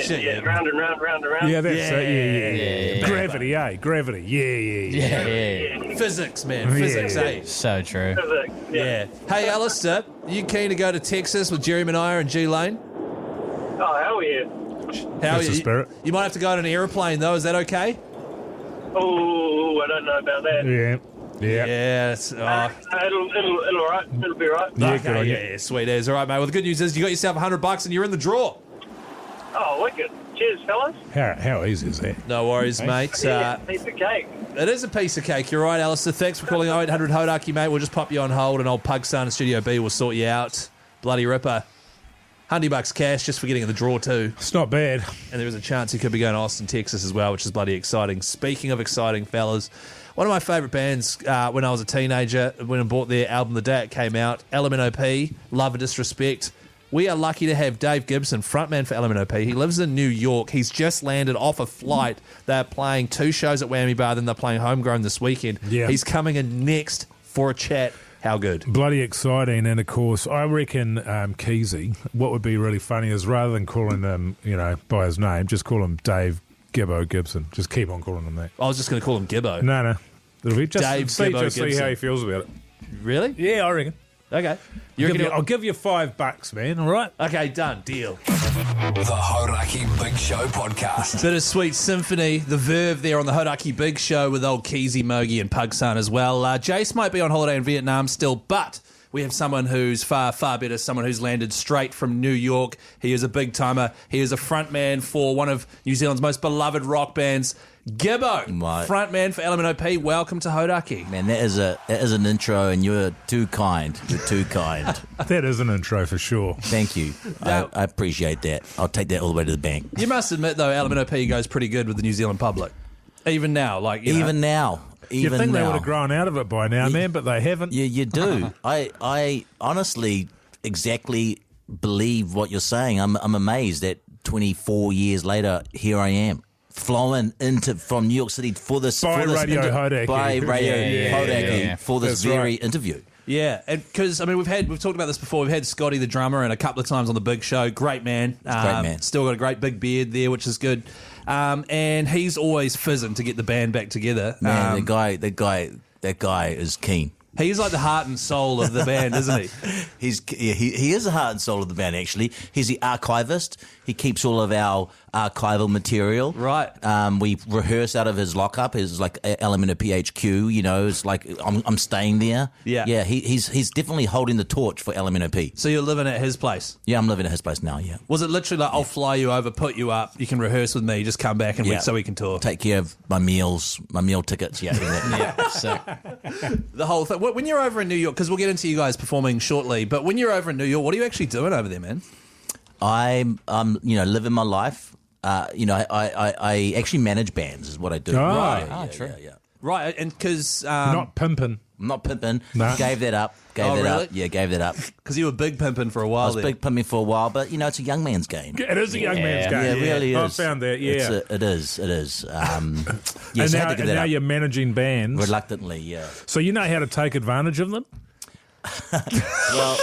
Shit, yeah. Round and round. Yeah, that's it. Yeah. Gravity, eh? Gravity. Yeah. Physics, man. Physics, eh? So true. Physics, Yeah. Hey, Alistair, you keen to go to Texas with Jerry Mania and G Lane? Oh, hell yeah. How That's are the spirit. You might have to go on an aeroplane, though. Is that okay? Oh, I don't know about that. Yeah. Yeah. It'll right. It'll be right. Yeah, good on you. Yeah, sweet as. All right, mate. Well, the good news is you got yourself $100 and you're in the draw. Oh, wicked. Cheers, fellas. How easy is that? No worries, mate. Yeah, piece of cake. It is a piece of cake. You're right, Alistair. Thanks for calling 0800 Hauraki, mate. We'll just pop you on hold and old Pug Son in Studio B will sort you out. Bloody ripper. $100 cash just for getting in the draw too. It's not bad. And there is a chance he could be going to Austin, Texas as well, which is bloody exciting. Speaking of exciting, fellas, one of my favourite bands when I was a teenager, when I bought their album the day it came out, Elemeno P, Love and Disrespect. We are lucky to have Dave Gibson, frontman for Elemeno P. He lives in New York. He's just landed off a flight. They're playing 2 shows at Whammy Bar, then they're playing Homegrown this weekend. Yeah. He's coming in next for a chat. How good. Bloody exciting. And, of course, I reckon Keyzie, what would be really funny is rather than calling him, by his name, just call him Dave Gibbo Gibson. Just keep on calling him that. I was just going to call him Gibbo. No. It'll be just Dave see Gibbo how he feels about it. Really? Yeah, I reckon. Okay. I'll give you $5, man, all right? Okay, done. Deal. The Hauraki Big Show podcast. Bit of sweet symphony, the verve there on the Hauraki Big Show with old Keyzie, Mogey and Pugs son as well. Jace might be on holiday in Vietnam still, but we have someone who's far, far better, someone who's landed straight from New York. He is a big timer. He is a frontman for one of New Zealand's most beloved rock bands, Gibbo. Right. Frontman for Elemeno P. Welcome to Hauraki. Man, that is an intro, and you're too kind. You're too kind. That is an intro for sure. Thank you. Now- I appreciate that. I'll take that all the way to the bank. You must admit, though, Elemeno P goes pretty good with the New Zealand public. Even now, Even now. You'd think now. they would have grown out of it by now, man, but they haven't. Yeah, you do. I honestly exactly believe what you're saying. I'm amazed that 24 years later, here I am. Flown from New York City for this Radio Hauraki. by Radio Hauraki for this That's very right. interview. Yeah, and because we've talked about this before. We've had Scotty the drummer and a couple of times on the Big Show. Great man, Great man. Still got a great big beard there, which is good. And he's always fizzing to get the band back together. Man, that guy is keen. He's like the heart and soul of the band, isn't he? He is the heart and soul of the band, actually. He's the archivist. He keeps all of our archival material. Right. We rehearse out of his lockup. It's like Elemeno PHQ, you know. It's like I'm staying there. Yeah. Yeah, he's definitely holding the torch for Elemeno P. So you're living at his place? Yeah, I'm living at his place now, yeah. Was it literally like, I'll fly you over, put you up, you can rehearse with me, just come back and so we can tour? Take care of my meals, my meal tickets, yeah. Yeah, so The whole thing. When you're over in New York, because we'll get into you guys performing shortly, but when you're over in New York, what are you actually doing over there, man? I'm living my life. I actually manage bands is what I do. Oh. Right. true. Yeah. Right, and because... Not pimping. I'm not pimping. No. Gave that up. Really? Yeah, gave that up. Because you were big pimping for a while I was there. big pimping for a while, but, it's a young man's game. It is a young man's game. Yeah, it really is. I found that, yeah. It is. Yes, and I had to give that now up. you're managing bands. Reluctantly, yeah. So you know how to take advantage of them? Well,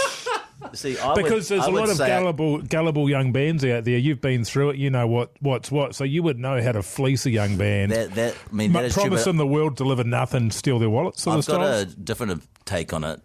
see, Because there's a lot of gullible young bands out there. You've been through it. You know what's what. So you would know how to fleece a young band. that is true, promise but them the world, deliver nothing, steal their wallets. I've got a different take on it.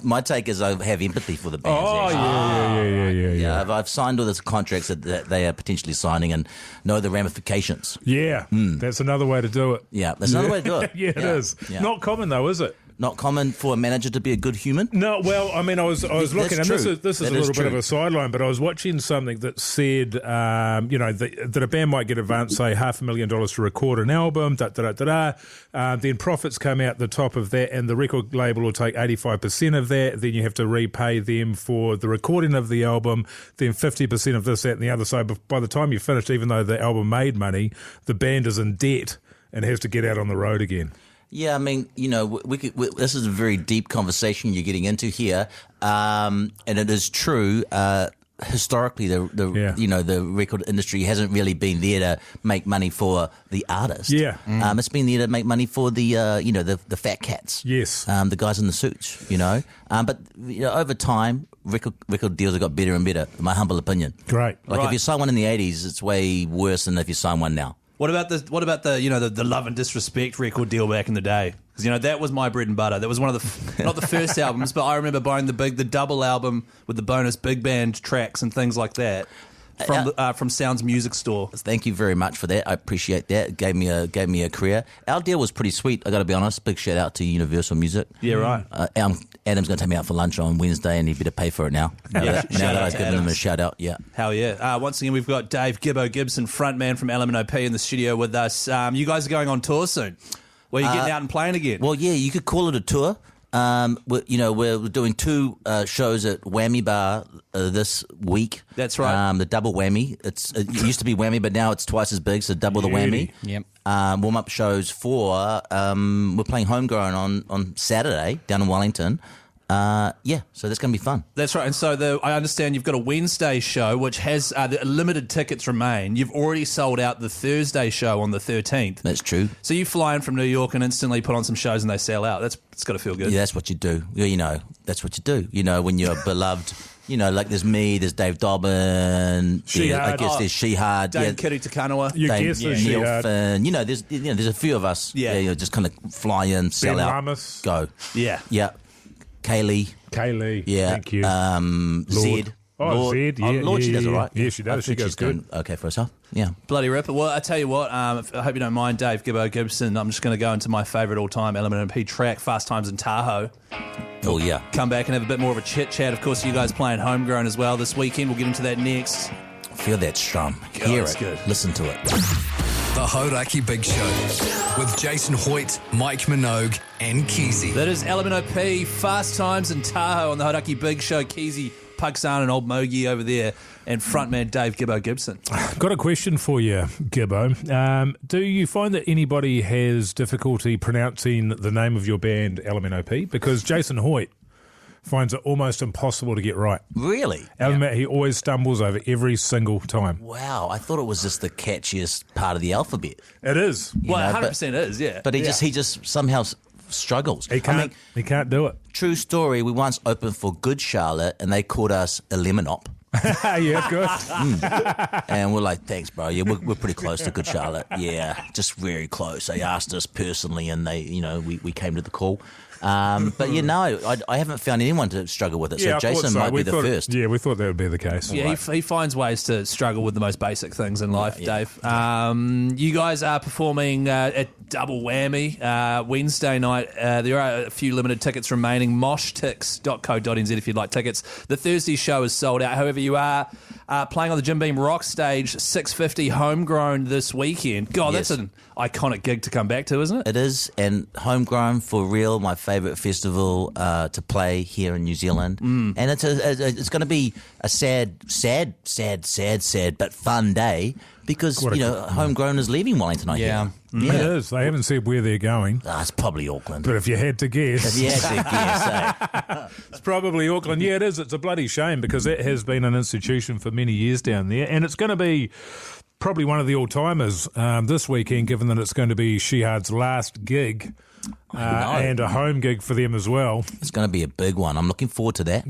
My take is I have empathy for the bands. Oh, actually. yeah. I've signed all these contracts that they are potentially signing and know the ramifications. Yeah, that's another way to do it. Yeah, that's another way to do it. Yeah, it is. Yeah. Not common though, is it? Not common for a manager to be a good human. No, well, I mean, I was looking, and true. this is a little bit of a sideline, but I was watching something that said, that a band might get advanced, say, $500,000 to record an album, then profits come out the top of that, and the record label will take 85% of that. Then you have to repay them for the recording of the album, then 50% of this, that, and the other. So by the time you finish, even though the album made money, the band is in debt and has to get out on the road again. Yeah, I mean, this is a very deep conversation you're getting into here, and it is true. Historically, the record industry hasn't really been there to make money for the artist. Yeah, it's been there to make money for the the fat cats. Yes, the guys in the suits. But over time, record deals have got better and better. In my humble opinion. Great. If you sign one in the '80s, it's way worse than if you sign one now. What about the Love and Disrespect record deal back in the day? Because that was my bread and butter. That was one of the not the first albums, but I remember buying the double album with the bonus big band tracks and things like that from Sounds Music Store. Thank you very much for that. I appreciate that. It gave me a career. Our deal was pretty sweet. I got to be honest. Big shout out to Universal Music. Yeah, right. Adam's going to take me out for lunch on Wednesday, and he better pay for it now. Now that I've given him a shout out, yeah. Hell yeah. Once again, we've got Dave Gibbo Gibson, frontman from Elemeno P, in the studio with us. You guys are going on tour soon. Well, you're getting out and playing again. Well, yeah, you could call it a tour. We're doing 2 shows at Whammy Bar this week. That's right. The double whammy. It used to be whammy, but now it's twice as big, so double the whammy. Yep. Warm-up shows for, we're playing Homegrown on Saturday down in Wellington. So that's going to be fun. That's right. And so I understand you've got a Wednesday show, which has the limited tickets remain. You've already sold out the Thursday show on the 13th. That's true. So you fly in from New York and instantly put on some shows and they sell out. It's got to feel good. Yeah, that's what you do. That's what you do. When you're beloved, like there's me, there's Dave Dobbin. I guess there's Shehad. Dave Kitty Takanawa. Neil Finn. There's a few of us. Yeah. Just kind of fly in, sell Ben out, Lamas. go. Yeah. Yeah. Kaylee. Yeah. Thank you. Zed. Oh, Lord. Zed. Yeah, Lord, she does all right. Yeah, she does. I She think goes she's good. doing okay for herself. Yeah. Bloody ripper. Well, I tell you what, I hope you don't mind, Dave Gibbo Gibson. I'm just going to go into my favourite all-time Elemeno P track, Fast Times in Tahoe. Oh, yeah. Come back and have a bit more of a chit-chat. Of course, you guys playing Homegrown as well this weekend. We'll get into that next. Feel that strum. God, Hear it's it. good. Listen to it. The Hauraki Big Show with Jason Hoyte, Mike Minogue, and Keyzie. That is Elemeno P, Fast Times in Tahoe on the Hauraki Big Show. Keyzie, Pugs and old Mogey over there, and frontman Dave Gibbo Gibson. Got a question for you, Gibbo. Do you find that anybody has difficulty pronouncing the name of your band, Elemeno P? Because Jason Hoyte finds it almost impossible to get right. Really? He always stumbles over every single time. Wow, I thought it was just the catchiest part of the alphabet. It is. Well, 100% it is, yeah. But he just somehow struggles. He can't do it. True story, we once opened for Good Charlotte and they called us Elemeno. Yeah, good. And we're like, thanks, bro. Yeah, we're pretty close to Good Charlotte. Yeah, just very close. They asked us personally and they, we came to the call. But I haven't found anyone to struggle with it. So I Jason thought so. might be We the thought- first. Yeah, we thought that would be the case. Yeah, he finds ways to struggle with the most basic things in life, Dave. You guys are performing at Double Whammy Wednesday night. There are a few limited tickets remaining. Moshtix.co.nz if you'd like tickets. The Thursday show is sold out. However, you are playing on the Jim Beam Rock stage, 650 Homegrown this weekend. God, Yes. that's an iconic gig to come back to, isn't it? It is, and Homegrown for real, my favourite festival to play here in New Zealand. And it's going to be a sad, but fun day because Homegrown is leaving Wellington. I hear. It is. They haven't said where they're going. It's probably Auckland. But if you had to guess, If you had to guess, it's probably Auckland. Yeah, it is. It's a bloody shame because it has been an institution for many years down there, and it's going to be probably one of the all-timers this weekend, given that it's going to be Shihad's last gig and a home gig for them as well. it's going to be a big one. I'm looking forward to that.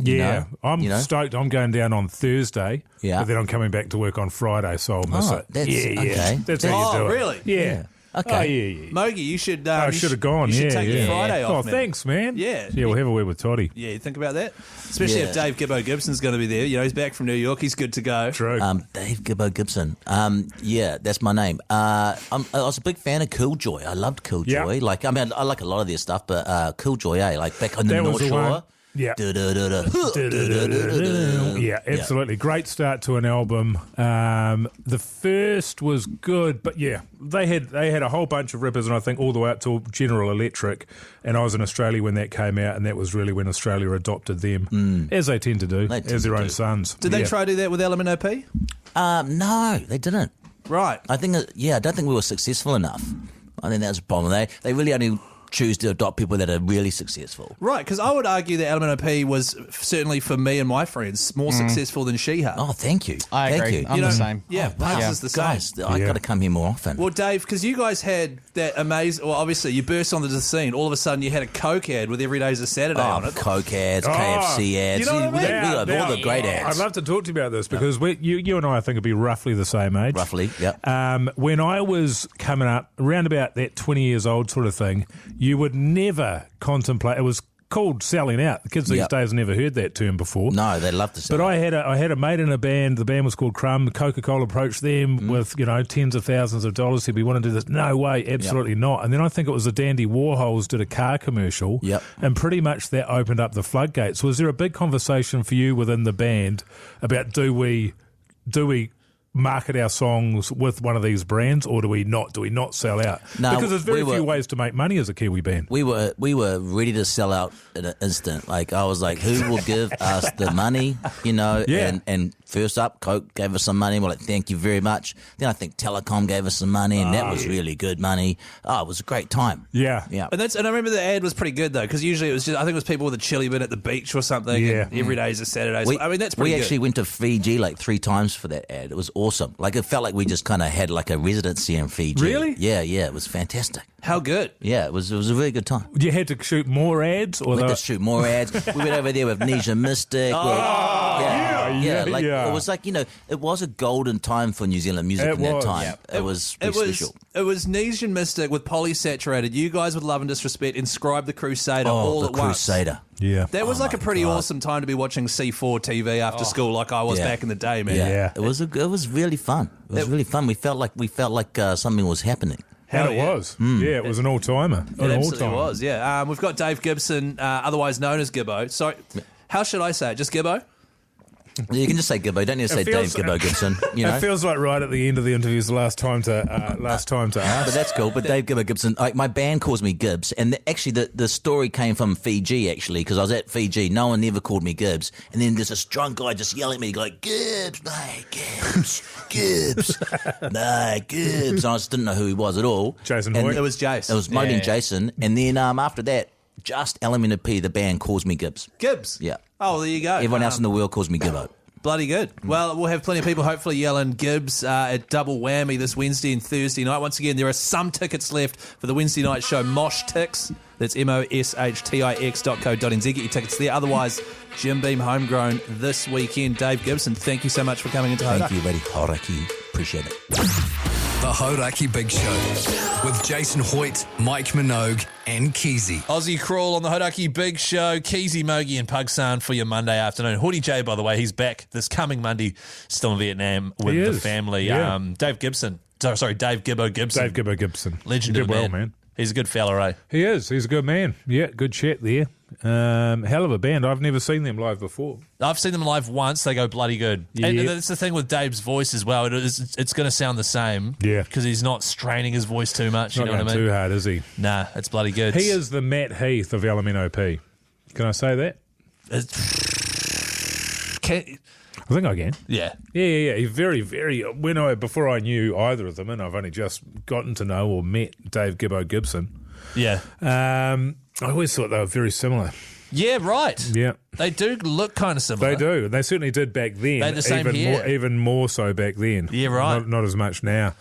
I'm stoked. I'm going down on Thursday, Yeah. but then I'm coming back to work on Friday, so I'll miss it. Okay. That's how you do it. Really? Yeah. Okay. Oh, yeah. Mogey, you should. I should have gone. You should yeah, take yeah. your Friday off. Oh, man. thanks, man. Yeah. Yeah, we'll have a word with Toddy. Yeah, you think about that? Especially if Dave Gibbo Gibson's going to be there. You know, he's back from New York. He's good to go. True. Dave Gibbo Gibson. Yeah, that's my name. I was a big fan of Killjoy. I loved Killjoy. Yeah. Like, I mean, I like a lot of their stuff, but Killjoy, like back on the That was North the Shore. one. Yeah. Yeah, absolutely. Great start to an album. The first was good, but yeah, they had a whole bunch of rippers, and I think all the way up to General Electric. And I was in Australia when that came out, and that was really when Australia adopted them, as they tend to do, as their own sons. Did they try to do that with Elemeno P? No, they didn't. Right. I think, I don't think we were successful enough. I think that's a problem. They really only choose to adopt people that are really successful. Right, because I would argue that Elemeno P was certainly for me and my friends more successful than She-Ha. Oh, thank you. I thank agree. you. I'm the same. Yeah, Pugs is the same. Guys, I got to come here more often. Well, Dave, because you guys had that amazing... Well, obviously, you burst onto the scene. All of a sudden, you had a Coke ad with Every Day's a Saturday on it. Coke ads, KFC ads. you know what I mean? We got all the great ads. I'd love to talk to you about this because you and I think, would be roughly the same age. Roughly, yep. When I was coming up, around about that 20 years old sort of thing, you would never contemplate. It was called selling out. The kids these days never heard that term before. No, they love to sell But out. I had a mate in a band. The band was called Crumb. Coca-Cola approached them with tens of thousands of dollars. Said, we want to do this. No way, absolutely not. And then I think it was the Dandy Warhols did a car commercial. Yep. And pretty much that opened up the floodgates. Was there a big conversation for you within the band about do we market our songs with one of these brands, or do we not sell out? No, because there's very we few were- ways to make money as a Kiwi band. We were ready to sell out in an instant. Like, I was like, who will give us the money? Yeah. And first up, Coke gave us some money. We're like, thank you very much. Then I think Telecom gave us some money, and that was really good money. Oh, it was a great time. Yeah. Yeah. And I remember the ad was pretty good, though, because usually it was just... I think it was people with a chili bin at the beach or something. Yeah. And Every Day's a Saturday. So, I mean, that's pretty We good. actually went to Fiji like 3 times for that ad. It was awesome. Like, it felt like we just kind of had like a residency in Fiji. Really? Yeah, it was fantastic. How good? Yeah, it was a really good time. You had to shoot more ads, or We had to shoot more ads. We went over there with Nisha Mystic. yeah. It was like, it was a golden time for New Zealand music It in that was. time. Yeah. It was pretty special. It was Keyzie and Mystic with Polysaturated. You guys with Love and Disrespect inscribed the Crusader all the at once. Crusader. Yeah. That was like a pretty awesome time to be watching C4 TV after school, like I was Yeah. back in the day, man. Yeah. It was really fun. It was really fun. We felt like something was happening. And it was. Yeah, it was an all-timer. It absolutely was, yeah. We've got Dave Gibson, otherwise known as Gibbo. So, how should I say it? Just Gibbo? You can just say Gibbo. You don't need to say Dave Gibbo Gibson. It feels like right at the end of the interview is the last time to ask. But that's cool. But Dave Gibbo Gibson, like, my band calls me Gibbs, and actually the story came from Fiji, actually, because I was at Fiji. No one ever called me Gibbs, and then there's this drunk guy just yelling at me, like, Gibbs, mate, Gibbs, Gibbs, mate, Gibbs. And I just didn't know who he was at all. Jason And Hoyte? It was Jace. It was Mogey and Jason, and then after that, just Elemeno P, the band, calls me Gibbs. Gibbs? Yeah. Oh, there you go. Everyone else in the world calls me Gibbo. Bloody good. Well, we'll have plenty of people hopefully yelling Gibbs at Double Whammy this Wednesday and Thursday night. Once again, there are some tickets left for the Wednesday night show, Moshtix. That's MOSHTIX.co.nz. Get your tickets there. Otherwise, Jim Beam Homegrown this weekend. Dave Gibson, thank you so much for coming into Hauraki. Thank you, Radio Hauraki. Appreciate it. The Hauraki Big Show with Jason Hoyte, Mike Minogue, and Keyzie. Aussie Crawl on the Hauraki Big Show. Keyzie, Mogey, and Pugs for your Monday afternoon. Hoodie J, by the way, he's back this coming Monday, still in Vietnam with the family. Yeah. Dave Gibbo Gibson. Dave Gibbo Gibson. Legend Did of well, man. He's a good fella, eh? He is. He's a good man. Yeah, good chat there. Hell of a band. I've never seen them live before. I've seen them live once. They go bloody good. Yeah. And that's the thing with Dave's voice as well. It's going to sound the same. Yeah. Because he's not straining his voice too much. Not You know what I going mean? too hard, is he? Nah, it's bloody good. He is the Matt Heath of Elemeno P. Can I say that? I think I can. Yeah. Yeah. He's very, very. Before I knew either of them, and I've only just gotten to know or met Dave Gibbo Gibson. Yeah. I always thought they were very similar. Yeah, right. Yeah. They do look kind of similar. They do. They certainly did back then. They had the same hair. Even more so back then. Yeah, right. Not as much now.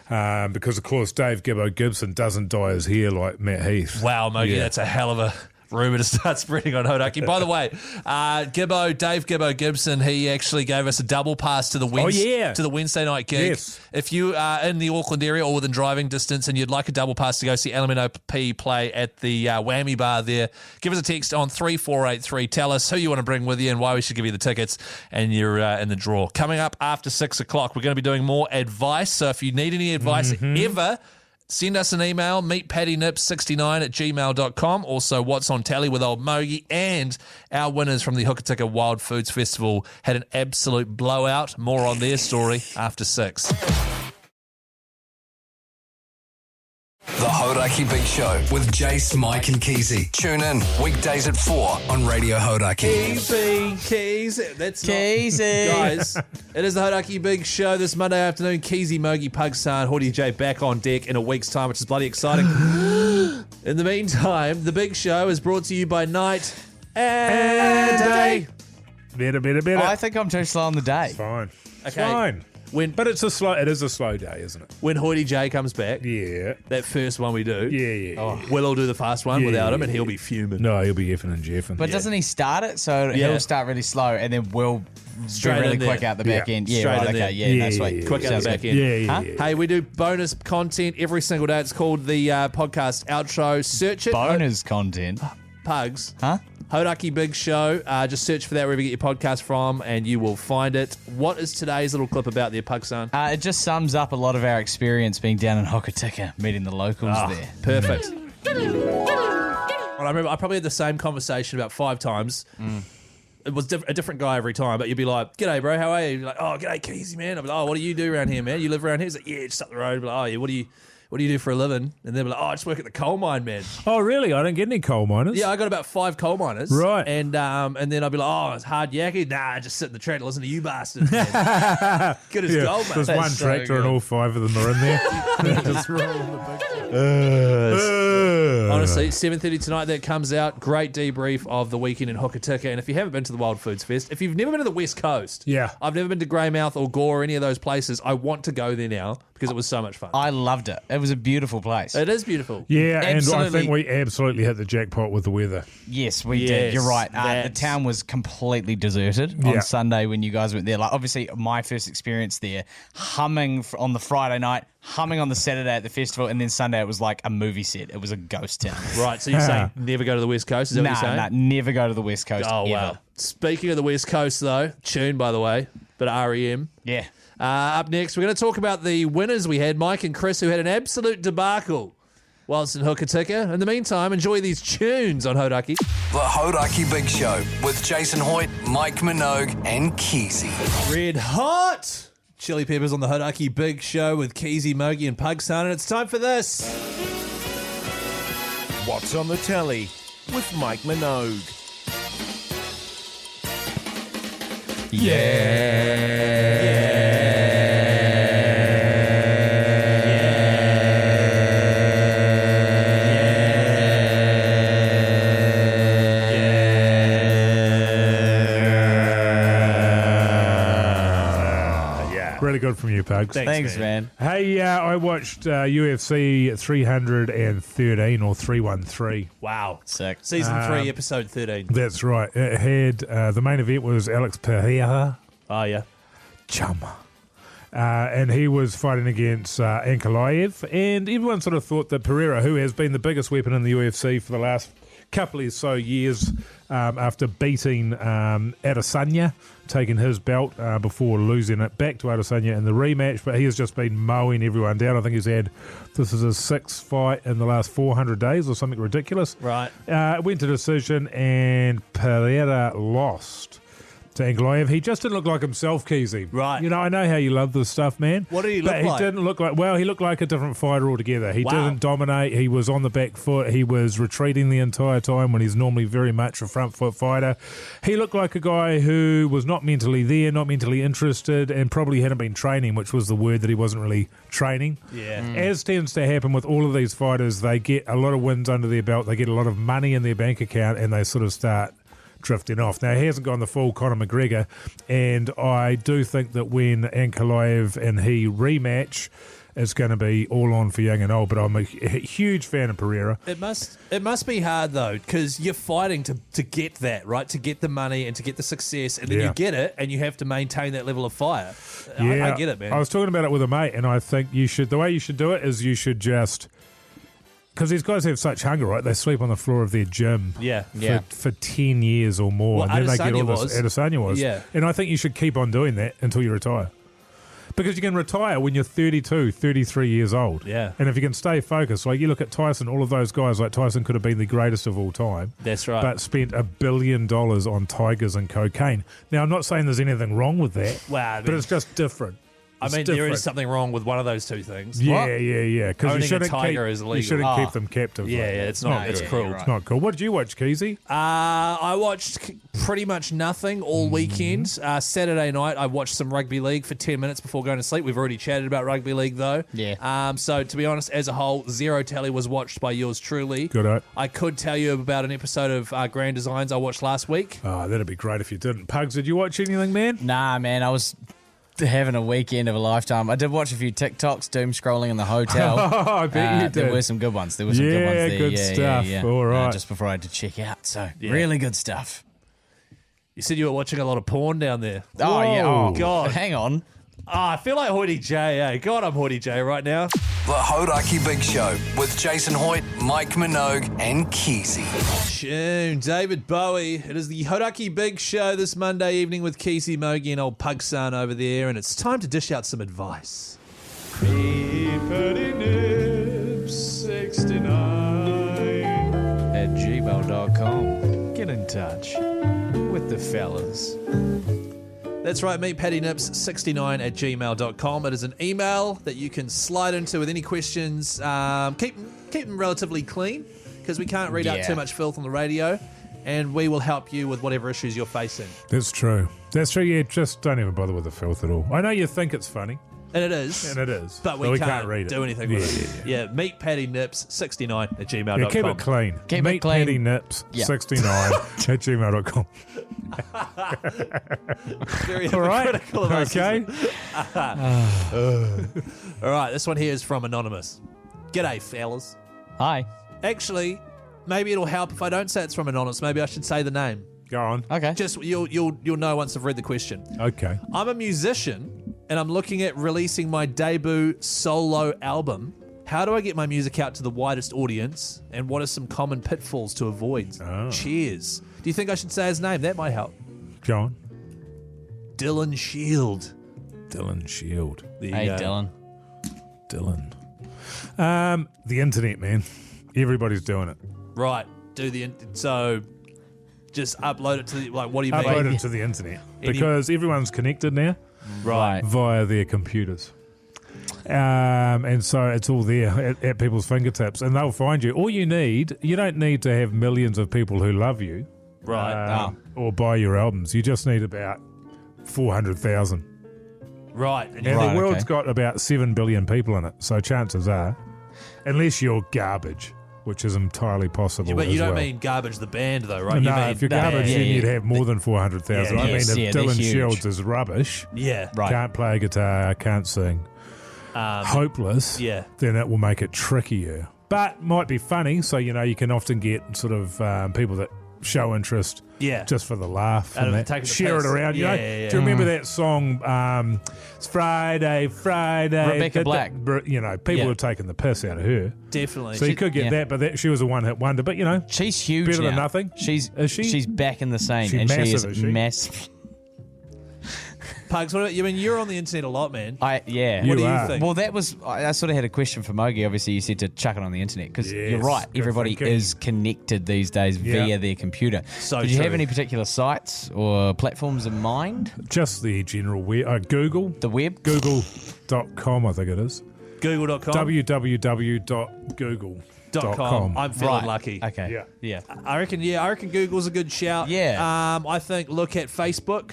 Because, of course, Dave Gibbo Gibson doesn't dye his hair like Matt Heath. Wow, Mogey, that's a hell of a rumour to start spreading on Hauraki. By the way, Dave Gibbo Gibson, he actually gave us a double pass to the Wednesday night gig. Yes. If you are in the Auckland area or within driving distance and you'd like a double pass to go see Elemeno P play at the Whammy Bar there, give us a text on 3483. Tell us who you want to bring with you and why we should give you the tickets, and you're in the draw. Coming up after 6 o'clock, we're going to be doing more advice. So if you need any advice ever, send us an email, meetpaddynips69@gmail.com. Also, what's on tally with old Mogey, and our winners from the Hokitika Wild Foods Festival had an absolute blowout. More on their story after 6. The Hauraki Big Show with Jace, Mike, and Keyzie. Tune in weekdays at 4 on Radio Hauraki. Keyzie. That's Keyzie. Guys, it is the Hauraki Big Show this Monday afternoon. Keyzie, Mogey, Pugs, Hoodie J back on deck in a week's time, which is bloody exciting. In the meantime, the Big Show is brought to you by Night and Day. Better. I think I'm too slow on the day. Fine. It's Okay. fine. But it is a slow day, isn't it? When Hoodie J comes back, Yeah. that first one we do, Yeah. we'll all do the fast one without him, and he'll be fuming. No, he'll be effing and jeffing. But doesn't he start it? So he'll start really slow and then we'll Straight be really in there. quick out the back Yeah. end. Yeah, Straight right, in there. okay. Yeah, that's Yeah, sweet. yeah, Quick out the back end. Yeah. Hey, we do bonus content every single day. It's called the podcast outro. Search it. Bonus content. Pugs. Huh? Hauraki Big Show. Just search for that wherever you get your podcast from, and you will find it. What is today's little clip about there, Pugsan? It just sums up a lot of our experience being down in Hokitika, meeting the locals there. Perfect. Well, I remember I probably had the same conversation about 5 times. It was a different guy every time, but you'd be like, "G'day, bro, how are you?" You'd be like, "Oh, g'day, Keyzie, man." I'd be like, "Oh, what do you do around here, man? You live around here?" He's like, "Yeah, just up the road." I'd be like, "Oh, yeah, what do you do for a living?" And they'd be like, "Oh, I just work at the coal mine, man." Oh, really? I don't get any coal miners. Yeah, I got about 5 coal miners. Right. And then I'd be like, "Oh, it's hard yakky." Nah, just sit in the tractor and listen to you bastards, man. Good as gold, mate. There's one so tractor and good. all 5 of them are in there. Just rolling Honestly, 7:30 tonight that comes out. Great debrief of the weekend in Hokitika. And if you haven't been to the Wild Foods Fest, if you've never been to the West Coast, Yeah. I've never been to Greymouth or Gore or any of those places, I want to go there now because it was so much fun. I loved it. It was a beautiful place. It is beautiful. Yeah, and I Absolutely. think we absolutely hit the jackpot with the weather. Yes, we Yes, did. You're right. The that's- town was completely deserted Yeah. on Sunday when you guys went there. Like, obviously, my first experience there, humming on the Friday night, humming on the Saturday at the festival, and then Sunday it was like a movie set. It was a ghost town. Right, so you're saying never go to the West Coast? Is that what you're saying? Nah, never go to the West Coast. Oh, ever. wow. Speaking of the West Coast, though, tune, by the way, but REM. Yeah. Up next, we're going to talk about the winners we had, Mike and Chris, who had an absolute debacle whilst in Hokitika. In the meantime, enjoy these tunes on Hauraki. The Hauraki Big Show with Jason Hoyte, Mike Minogue, and Keyzie. Red hot Chili Peppers on the Hauraki Big Show with Keyzie, Mogey, and Pugsan, and it's time for this. What's on the telly with Mike Minogue? Really good from you, Pugs. Thanks, man. Hey, I watched UFC 313 or 313. Wow. Sick. Season 3, episode 13. That's right. It had the main event was Alex Pereira. Oh, yeah. Chum. and he was fighting against Ankalaev, and everyone sort of thought that Pereira, who has been the biggest weapon in the UFC for the last couple or so years, after beating Adesanya, taking his belt before losing it back to Adesanya in the rematch, but he has just been mowing everyone down. I think this is his 6th fight in the last 400 days or something ridiculous. Right. Went to decision, and Pereira lost to Ankalaev. He just didn't look like himself, Keyzie. Right. You know, I know how you love this stuff, man. What did he look but like? He didn't look like, well, he looked like a different fighter altogether. He didn't dominate. He was on the back foot. He was retreating the entire time when he's normally very much a front foot fighter. He looked like a guy who was not mentally there, not mentally interested, and probably hadn't been training, which was the word that he wasn't really training. Yeah. As tends to happen with all of these fighters, they get a lot of wins under their belt, they get a lot of money in their bank account, and they sort of start drifting off. Now, he hasn't gone the full Conor McGregor, and I do think that when Ankalaev and he rematch, it's going to be all on for young and old, but I'm a huge fan of Pereira. It must be hard, though, because you're fighting to get that, right? To get the money and to get the success, and then you get it, and you have to maintain that level of fire. Yeah, I get it, man. I was talking about it with a mate, and I think the way you should do it is you should just... Because these guys have such hunger, right? They sleep on the floor of their gym for 10 years or more. Well, and then they get all Adesanya this. Adesanya was. Yeah. And I think you should keep on doing that until you retire. Because you can retire when you're 32, 33 years old. Yeah. And if you can stay focused, like you look at Tyson, all of those guys, like Tyson could have been the greatest of all time. That's right. But spent $1 billion on tigers and cocaine. Now, I'm not saying there's anything wrong with that, Wow, but it's just different. There is something wrong with one of those two things. Yeah. Because Owning a tiger is illegal. You shouldn't keep them captive. Yeah, it's not. It's cruel. It's not cool. What did you watch, Keyzie? I watched pretty much nothing all weekend. Saturday night, I watched some rugby league for 10 minutes before going to sleep. We've already chatted about rugby league, though. Yeah. So, to be honest, as a whole, zero tally was watched by yours truly. Good night. I could tell you about an episode of Grand Designs I watched last week. Oh, that'd be great if you didn't. Pugs, did you watch anything, man? Nah, man, I was having a weekend of a lifetime. I did watch a few TikToks, doom scrolling in the hotel. I bet you did. There were some good ones. There were some good ones there. Good stuff. Yeah. All right. Just before I had to check out. So, really good stuff. You said you were watching a lot of porn down there. Oh, yeah. Oh, God. Hang on. I feel like Hoytie J, eh? God, I'm Hoytie J right now. The Hauraki Big Show with Jason Hoyte, Mike Minogue, and Keyzie. Tune, David Bowie. It is the Hauraki Big Show this Monday evening with Keyzie, Mogey, and old Pugson over there, and it's time to dish out some advice. @gmail.com. Get in touch with the fellas. That's right, meetpattynips69@gmail.com. It is an email that you can slide into with any questions. Keep them relatively clean, because we can't read out too much filth on the radio, and we will help you with whatever issues you're facing. That's true. Yeah, just don't even bother with the filth at all. I know you think it's funny. And it is. But we can't read it. do anything with it. Yeah, meetpattynips69@gmail.com. Yeah, keep it clean. Keep it clean. meetpattynips69@gmail.com. Very All right. critical of us. Okay. All right, this one here is from Anonymous. G'day, fellas. Hi. Actually, maybe it'll help if I don't say it's from Anonymous. Maybe I should say the name. Go on. Okay. Just you'll know once I've read the question. Okay. I'm a musician, and I'm looking at releasing my debut solo album. How do I get my music out to the widest audience, and what are some common pitfalls to avoid? Cheers. Do you think I should say his name? That might help. Go on. Dylan Shield. Dylan Shield. Hey, Dylan. Dylan. The internet, man. Everybody's doing it. Right. So just upload it to the, what do you mean? Upload it to the internet. Because everyone's connected now. Right. Via their computers. And so it's all there at people's fingertips, and they'll find you. All you don't need to have millions of people who love you. Right. Or buy your albums. You just need about 400,000. Right. And the world's got about 7 billion people in it, so chances are, unless you're garbage, which is entirely possible. Yeah, but you don't mean Garbage the band, though, right? No, if you're Garbage, then you'd have more than 400,000. I mean, if Dylan Shields is rubbish, can't play guitar, can't sing, hopeless, then it will make it trickier. But might be funny, so you can often get sort of people that show interest. Yeah. Just for the laugh. Out of And taking the share it piss. around. You Yeah, know? yeah, yeah. Do you remember that song, it's Friday? Rebecca Black. People were taking the piss out of her. Definitely. So you could get that, but she was a one-hit wonder. But, she's huge better than now. nothing. She's she? She's back in the scene, She's and massive, she is is she? massive. Pugs, what about you? I mean, you're on the internet a lot, man. What do you think? Well, that was I sort of had a question for Mogey. Obviously, you said to chuck it on the internet because Yes, you're right. good Everybody thinking. is connected these days via their computer. So did you have true. any particular sites or platforms in mind? Just the general web. Google. The web? Google.com, I think it is. Google.com? www.google.com. I'm feeling Right. lucky. Okay. Yeah. I reckon Google's a good shout. Yeah. I think look at Facebook.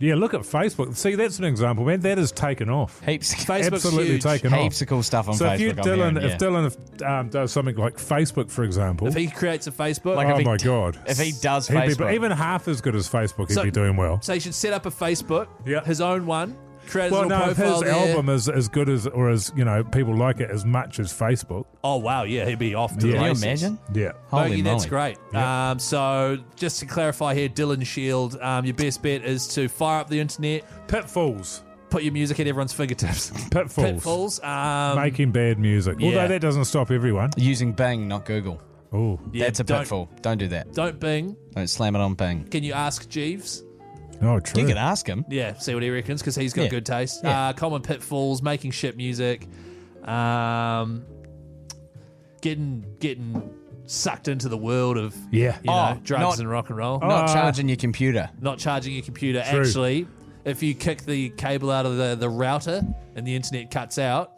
Yeah, look at Facebook. See, that's an example, man. That has taken off. Heaps. Facebook's Absolutely huge. taken off. Heaps of cool stuff on So Facebook. if I'm hearing, Dylan does something like Facebook, for example, If he creates a Facebook, Like if oh he my God. if he does he'd be Facebook. even half as good as Facebook, he'd So- be doing well. so he should set up a Facebook, Yeah. his own one, create Well, his little no, if profile his there. album is as good as, or as, people like it as much as Facebook. Oh, wow, yeah, he'd be off to the Yeah. Can you races. imagine? Yeah. Holy Mogey, that's moly. great. So just to clarify here, Dylan Shield, your best bet is to fire up the internet, Pitfalls. put your music at everyone's fingertips. Pitfalls. Pitfalls. Making bad music. yeah. Although that doesn't stop everyone. Using Bing, not Google. Oh. Yeah, That's a don't- pitfall. Don't do that. Don't Bing. Don't slam it on Bing. Can you ask Jeeves? Oh, true. You can ask him. Yeah, see what he reckons because he's got Yeah. good taste. Yeah. Common pitfalls, making shit music, getting sucked into the world of Yeah. drugs not- and rock and roll. Not charging your computer. Not charging your computer. True. Actually, if you kick the cable out of the router and the internet cuts out,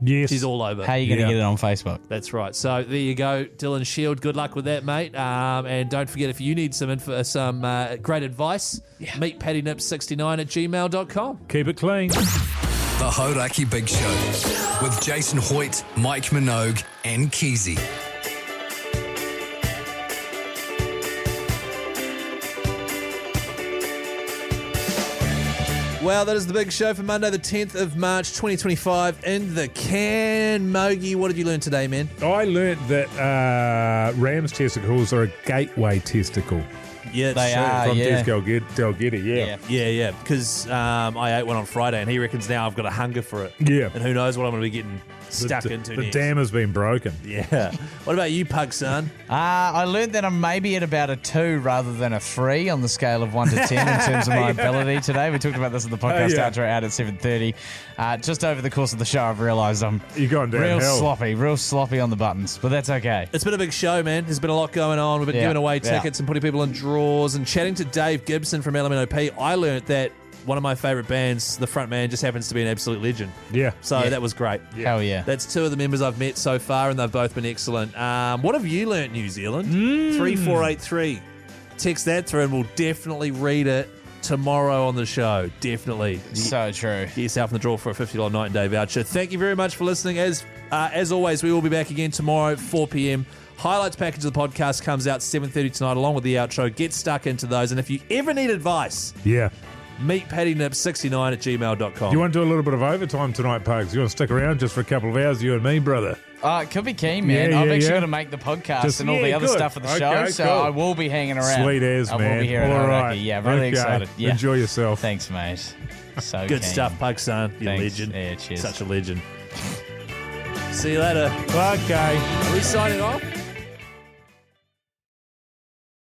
Yes. she's all over. How are you going to Yeah. get it on Facebook? That's right. So there you go, Dylan Shield. Good luck with that, mate. And don't forget, if you need some great advice, meet pattynips69@gmail.com. Keep it clean. The Hauraki Big Show with Jason Hoyte, Mike Minogue, and Keyzie. Well, that is the big show for Monday, the 10th of March, 2025 in the can. Mogey, what did you learn today, man? I learnt that ram's testicles are a gateway testicle. Yeah, They are. From yeah. Des Delgetti, yeah. Yeah, because I ate one on Friday and he reckons now I've got a hunger for it. Yeah. And who knows what I'm going to be getting stuck The into the next. dam has been broken. Yeah. What about you, Pug son? I learned that I'm maybe at about a 2 rather than a 3 on the scale of 1 to 10 in terms of my ability today. We talked about this in the podcast Yeah. outro out at 7:30. Just over the course of the show, I've realised I'm You're going real downhill. sloppy on the buttons, but that's okay. It's been a big show, man. There's been a lot going on. We've been Yeah, giving away yeah. tickets and putting people in draws and chatting to Dave Gibson from Elemeno. I learnt that one of my favourite bands, the front man, just happens to be an absolute legend. Yeah. So Yeah. that was great. Hell yeah. That's 2 of the members I've met so far, and they've both been excellent. What have you learnt, New Zealand? 3483. Text that through, and we'll definitely read it tomorrow on the show. Definitely. So true. Get yourself in the draw for a $50 night and day voucher. Thank you very much for listening. As always, we will be back again tomorrow at 4 p.m. Highlights package of the podcast comes out 7:30 tonight, along with the outro. Get stuck into those, and if you ever need advice, Yeah. meet pattynips69@gmail.com. You want to do a little bit of overtime tonight, Pugs? You want to stick around just for a couple of hours, you and me, brother? It could be keen, man. Yeah, I've yeah, actually yeah. got to make the podcast Just- and all the yeah, other good. stuff for the Okay, show, so cool. I will be hanging around. Sweet as, I man. will be here at All Hauraki. right. Yeah, really Okay. excited. Yeah. Enjoy yourself. Thanks, mate. So Good keen. stuff, Pug son. You Thanks. legend. Yeah, cheers. Such a legend. See you later. Okay. Are we signing off?